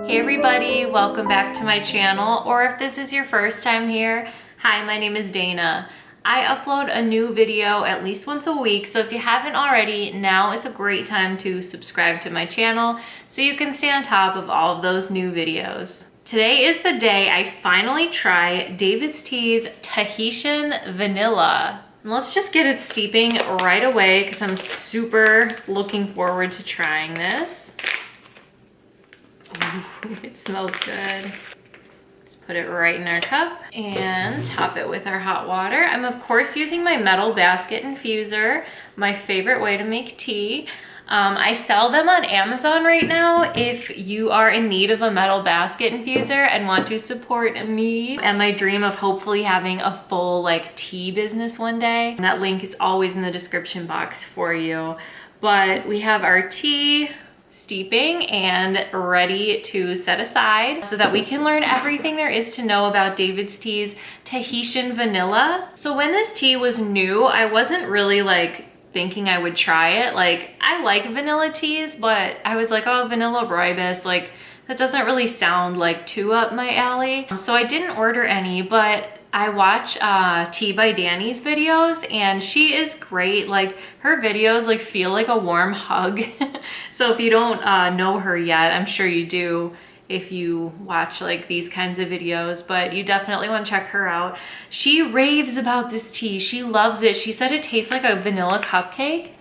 Hey everybody, welcome back to my channel, or if this is your first time here, hi, my name is Dana. I upload a new video at least once a week, so if you haven't already, now is a great time to subscribe to my channel so you can stay on top of all of those new videos. Today is the day I finally try DAVIDSTea's Tahitian vanilla. And let's just get it steeping right away because I'm super looking forward to trying this. Ooh, it smells good. Just put it right in our cup and top it with our hot water. I'm of course using my metal basket infuser, my favorite way to make tea. I sell them on Amazon right now if you are in need of a metal basket infuser and want to support me and my dream of hopefully having a full tea business one day. That link is always in the description box for you. But we have our tea steeping and ready to set aside so that we can learn everything there is to know about DAVIDSTea's Tahitian vanilla. So when this tea was new, I wasn't really thinking I would try it. I like vanilla teas, but I was like, oh, vanilla rooibos, that doesn't really sound too up my alley. So I didn't order any, but I watch Tea by Danny's videos and she is great. Her videos feel like a warm hug. So if you don't know her yet, I'm sure you do if you watch these kinds of videos, but you definitely want to check her out. She raves about this tea. She loves it. She said it tastes like a vanilla cupcake,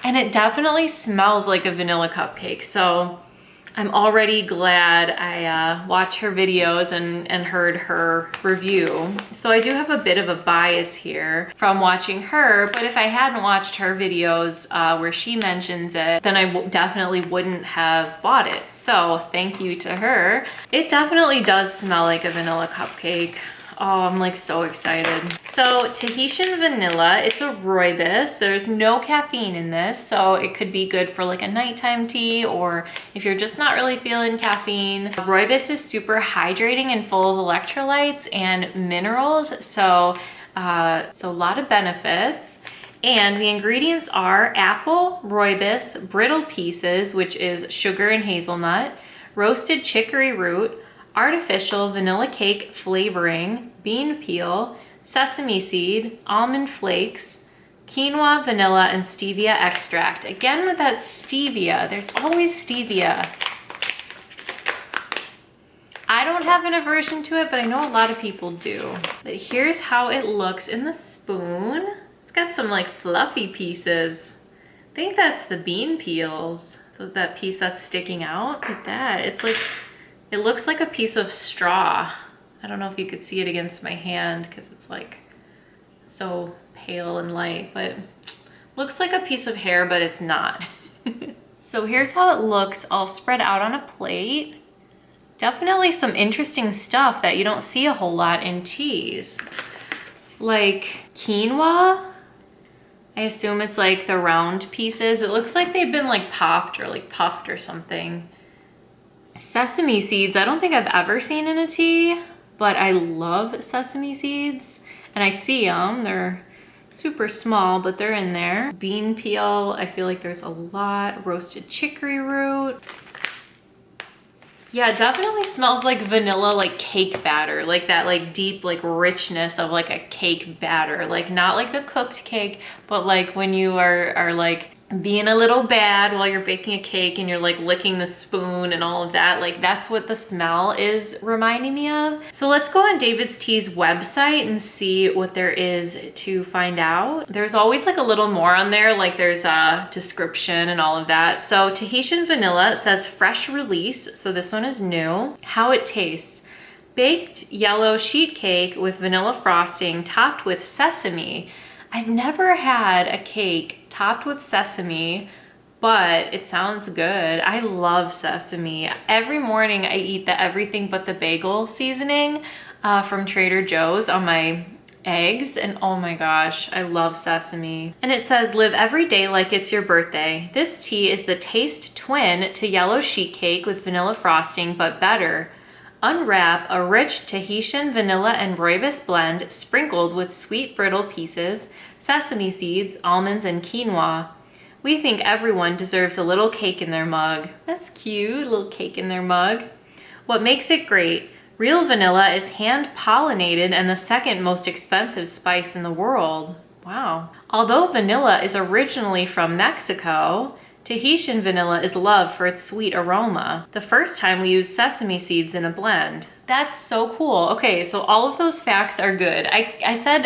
and it definitely smells like a vanilla cupcake. So I'm already glad I watched her videos and heard her review. So I do have a bit of a bias here from watching her, but if I hadn't watched her videos where she mentions it, then I definitely wouldn't have bought it. So thank you to her. It definitely does smell like a vanilla cupcake. Oh, I'm so excited. So Tahitian vanilla, it's a rooibos. There's no caffeine in this, so it could be good for a nighttime tea, or if you're just not really feeling caffeine. Rooibos is super hydrating and full of electrolytes and minerals, so a lot of benefits. And the ingredients are apple, rooibos, brittle pieces, which is sugar and hazelnut, roasted chicory root, artificial vanilla cake flavoring, bean peel, sesame seed, almond flakes, quinoa, vanilla, and stevia extract. Again with that stevia, there's always stevia. I don't have an aversion to it, but I know a lot of people do. But here's how it looks in the spoon. It's got some fluffy pieces. I think that's the bean peels. So that piece that's sticking out, look at that. It looks like a piece of straw. I don't know if you could see it against my hand because it's so pale and light, but looks like a piece of hair, but it's not. So here's how it looks all spread out on a plate. Definitely some interesting stuff that you don't see a whole lot in teas. Quinoa, I assume it's the round pieces. It looks like they've been popped or puffed or something. Sesame seeds, I don't think I've ever seen in a tea, but I love sesame seeds and I see them. They're super small, but they're in there. Bean peel, I feel like there's a lot. Roasted chicory root. Yeah, it definitely smells like vanilla, cake batter, that deep richness of a cake batter, not the cooked cake, but when you are being a little bad while you're baking a cake and you're licking the spoon and all of that. That's what the smell is reminding me of. So let's go on DAVIDSTea's website and see what there is to find out. There's always a little more on there, there's a description and all of that. So Tahitian vanilla says fresh release, so this one is new. How it tastes: baked yellow sheet cake with vanilla frosting topped with sesame. I've never had a cake topped with sesame, but it sounds good. I love sesame. Every morning I eat the everything but the bagel seasoning from Trader Joe's on my eggs, and oh my gosh, I love sesame. And it says, live every day like it's your birthday. This tea is the taste twin to yellow sheet cake with vanilla frosting, but better. Unwrap a rich Tahitian vanilla and rooibos blend sprinkled with sweet brittle pieces, sesame seeds, almonds, and quinoa. We think everyone deserves a little cake in their mug. That's cute, a little cake in their mug. What makes it great? Real vanilla is hand pollinated and the second most expensive spice in the world. Wow. Although vanilla is originally from Mexico, Tahitian vanilla is loved for its sweet aroma. The first time we used sesame seeds in a blend. That's so cool. Okay, so all of those facts are good. I said,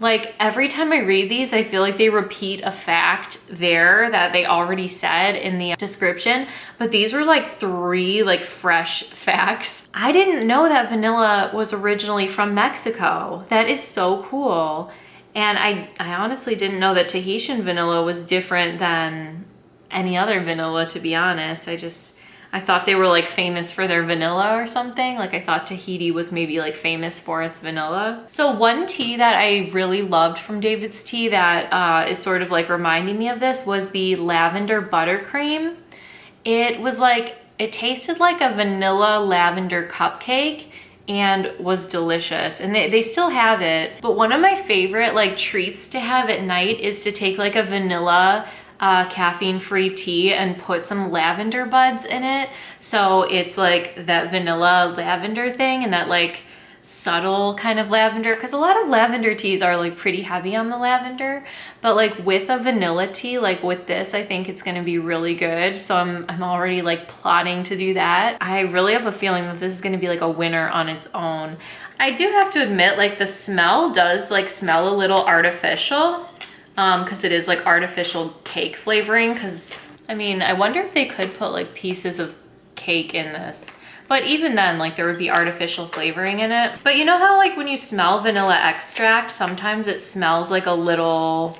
like every time I read these, I feel like they repeat a fact there that they already said in the description, but these were like 3 like fresh facts. I didn't know that vanilla was originally from Mexico. That is so cool. And I honestly didn't know that Tahitian vanilla was different than any other vanilla, to be honest. I thought they were like famous for their vanilla or something. Like I thought Tahiti was maybe like famous for its vanilla. So one tea that I really loved from David's Tea that is sort of like reminding me of this was the lavender buttercream. It was like, it tasted like a vanilla lavender cupcake and was delicious, and they still have it. But one of my favorite like treats to have at night is to take like a vanilla caffeine-free tea and put some lavender buds in it. So it's like that vanilla lavender thing and that like subtle kind of lavender, because a lot of lavender teas are like pretty heavy on the lavender, but like with a vanilla tea, like with this, I think it's gonna be really good. So I'm already like plotting to do that. I really have a feeling that this is gonna be like a winner on its own. I do have to admit, like the smell does like smell a little artificial, because it is like artificial cake flavoring. Because I mean, I wonder if they could put like pieces of cake in this. But even then, like there would be artificial flavoring in it. But you know how like when you smell vanilla extract, sometimes it smells like a little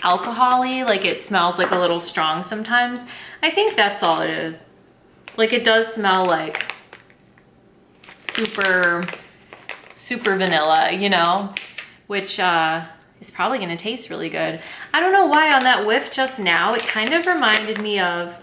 alcohol-y, like it smells like a little strong sometimes. I think that's all it is. Like it does smell like super vanilla, you know, which is probably gonna taste really good. I don't know why on that whiff just now, it kind of reminded me of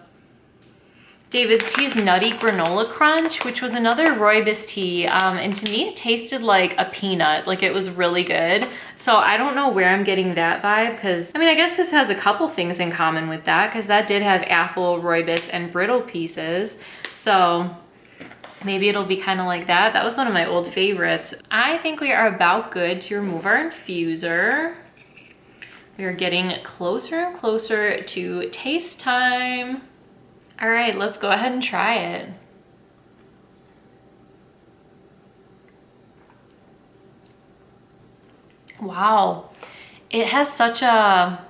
David's Tea's Nutty Granola Crunch, which was another rooibos tea, and to me it tasted like a peanut, like it was really good. So I don't know where I'm getting that vibe, because I mean, I guess this has a couple things in common with that, because that did have apple, rooibos, and brittle pieces. So maybe it'll be kind of like that. That was one of my old favorites. I think we are about good to remove our infuser. We are getting closer and closer to taste time. All right, let's go ahead and try it. Wow, it has such a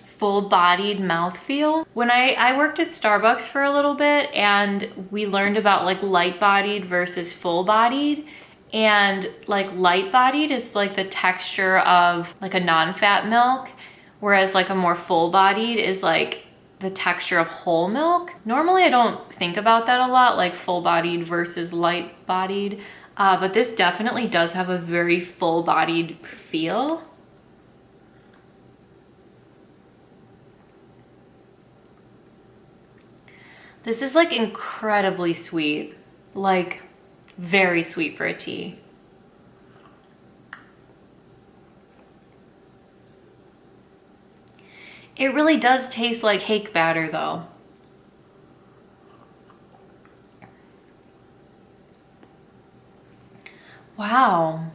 full-bodied mouthfeel. When I worked at Starbucks for a little bit and we learned about like light-bodied versus full-bodied, and like light-bodied is like the texture of like a non-fat milk, whereas like a more full-bodied is like the texture of whole milk. Normally I don't think about that a lot, like full-bodied versus light-bodied, but this definitely does have a very full-bodied feel. This is like incredibly sweet, like very sweet for a tea. It really does taste like cake batter though. Wow.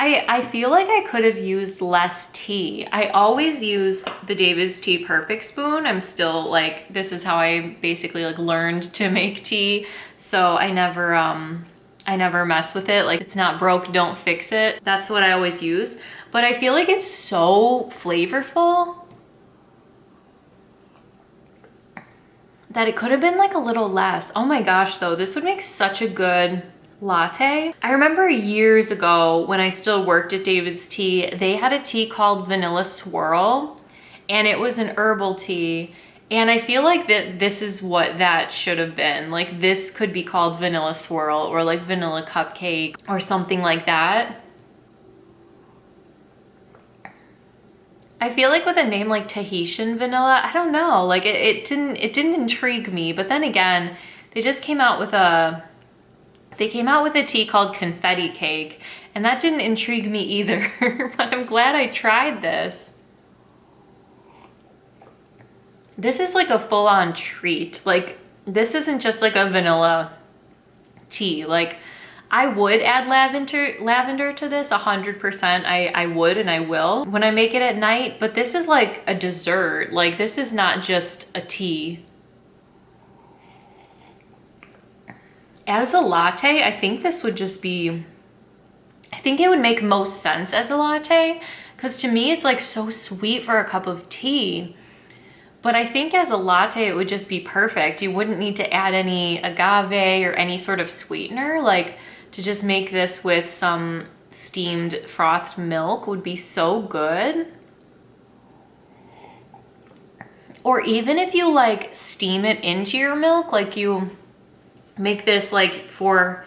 I feel like I could have used less tea. I always use the David's Tea Perfect Spoon. I'm still like, this is how I basically like learned to make tea. So I never mess with it. Like, it's not broke, don't fix it. That's what I always use. But I feel like it's so flavorful that it could have been like a little less. Oh my gosh, though, this would make such a good latte. I remember years ago when I still worked at David's Tea, they had a tea called Vanilla Swirl, and it was an herbal tea. And I feel like that this is what that should have been. Like, this could be called Vanilla Swirl or like Vanilla Cupcake or something like that. I feel like with a name like Tahitian Vanilla, I don't know, like it didn't intrigue me. But then again, they just came out with a tea called Confetti Cake, and that didn't intrigue me either. But I'm glad I tried this. This is like a full-on treat. Like, this isn't just like a vanilla tea. Like, I would add lavender to this 100%. I would and I will when I make it at night, but this is like a dessert. Like, this is not just a tea. As a latte, I think this would just be, I think it would make most sense as a latte, because to me it's like so sweet for a cup of tea. But I think as a latte, it would just be perfect. You wouldn't need to add any agave or any sort of sweetener. Like, to just make this with some steamed frothed milk would be so good. Or even if you like steam it into your milk, like you make this like four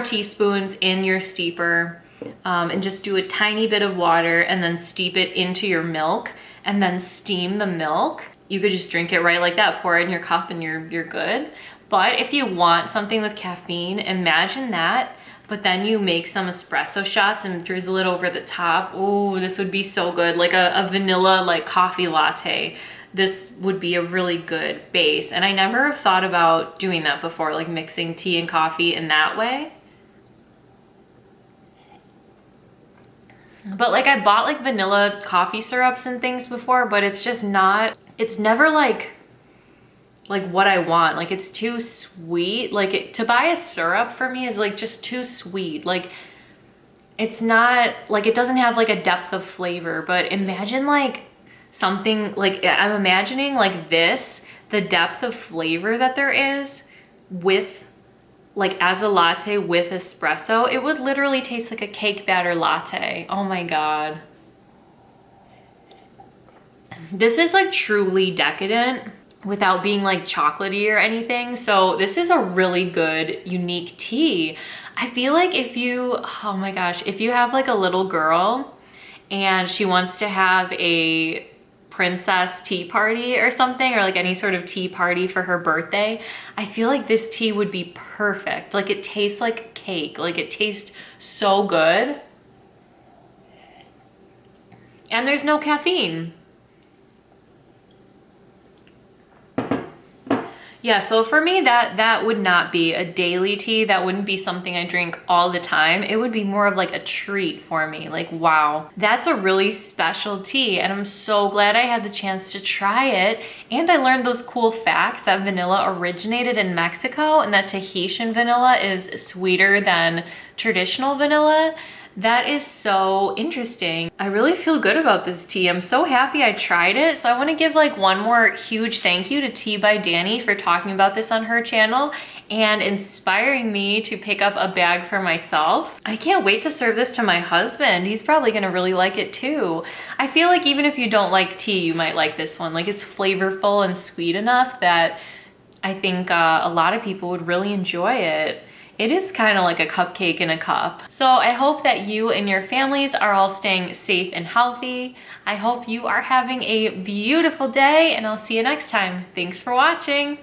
teaspoons in your steeper, and just do a tiny bit of water and then steep it into your milk and then steam the milk. You could just drink it right like that, pour it in your cup and you're good. But if you want something with caffeine, imagine that, but then you make some espresso shots and drizzle it over the top. Ooh, this would be so good. Like a vanilla like coffee latte. This would be a really good base. And I never have thought about doing that before, like mixing tea and coffee in that way. But like, I bought like vanilla coffee syrups and things before, but it's just not, it's never like what I want. Like, it's too sweet. Like, to buy a syrup for me is like just too sweet. Like, it's not like, it doesn't have like a depth of flavor. But imagine like something like, I'm imagining like this, the depth of flavor that there is with like as a latte with espresso. It would literally taste like a cake batter latte. Oh my God. This is like truly decadent without being like chocolatey or anything. So this is a really good, unique tea. I feel like if you, oh my gosh, if you have like a little girl and she wants to have a princess tea party or something, or like any sort of tea party for her birthday, I feel like this tea would be perfect. Like, it tastes like cake. Like, it tastes so good. And there's no caffeine. Yeah, so for me, that would not be a daily tea. That wouldn't be something I drink all the time. It would be more of like a treat for me. Like, wow, that's a really special tea. And I'm so glad I had the chance to try it. And I learned those cool facts that vanilla originated in Mexico and that Tahitian vanilla is sweeter than traditional vanilla. That is so interesting. I really feel good about this tea. I'm so happy I tried it. So I want to give like one more huge thank you to Tea by Danny for talking about this on her channel and inspiring me to pick up a bag for myself. I can't wait to serve this to my husband. He's probably gonna really like it too. I feel like even if you don't like tea, you might like this one. Like, it's flavorful and sweet enough that I think a lot of people would really enjoy it. It is kind of like a cupcake in a cup. So I hope that you and your families are all staying safe and healthy. I hope you are having a beautiful day, and I'll see you next time. Thanks for watching.